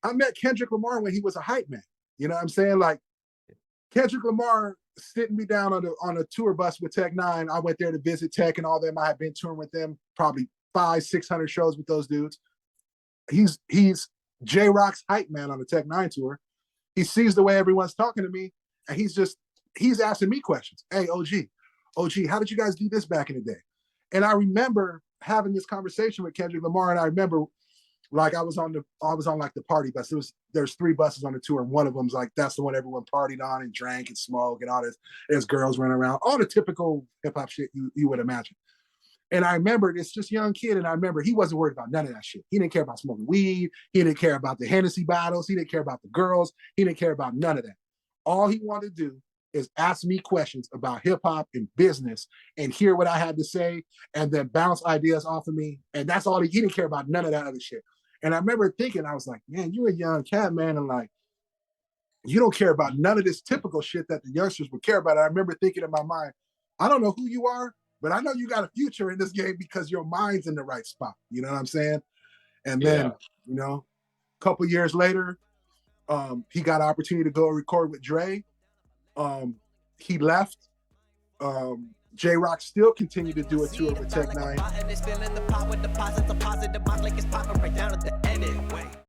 I met Kendrick Lamar when he was a hype man. You know what I'm saying? Like Kendrick Lamar sitting me down on a tour bus with Tech N9ne. I went there to visit Tech and all them. I had been touring with them, probably 500-600 shows with those dudes. He's Jay Rock's hype man on the Tech N9ne tour. He sees the way everyone's talking to me, and he's asking me questions. Hey, OG, how did you guys do this back in the day? And I remember having this conversation with Kendrick Lamar, and I remember like I was on like the party bus. There's 3 buses on the tour, and one of them's like that's the one everyone partied on and drank and smoked and all this. There's girls running around, all the typical hip hop shit you would imagine. And I remember this just young kid, and I remember he wasn't worried about none of that shit. He didn't care about smoking weed. He didn't care about the Hennessy bottles. He didn't care about the girls. He didn't care about none of that. All he wanted to do is ask me questions about hip hop and business and hear what I had to say and then bounce ideas off of me. And that's all he didn't care about none of that other shit. And I remember thinking, I was like, man, you're a young cat, man. And like, you don't care about none of this typical shit that the youngsters would care about. And I remember thinking in my mind, I don't know who you are, but I know you got a future in this game because your mind's in the right spot. You know what I'm saying? And then, you know, a couple years later, he got an opportunity to go record with Dre. He left. Jay Rock still continued to do a tour with Tech N9ne.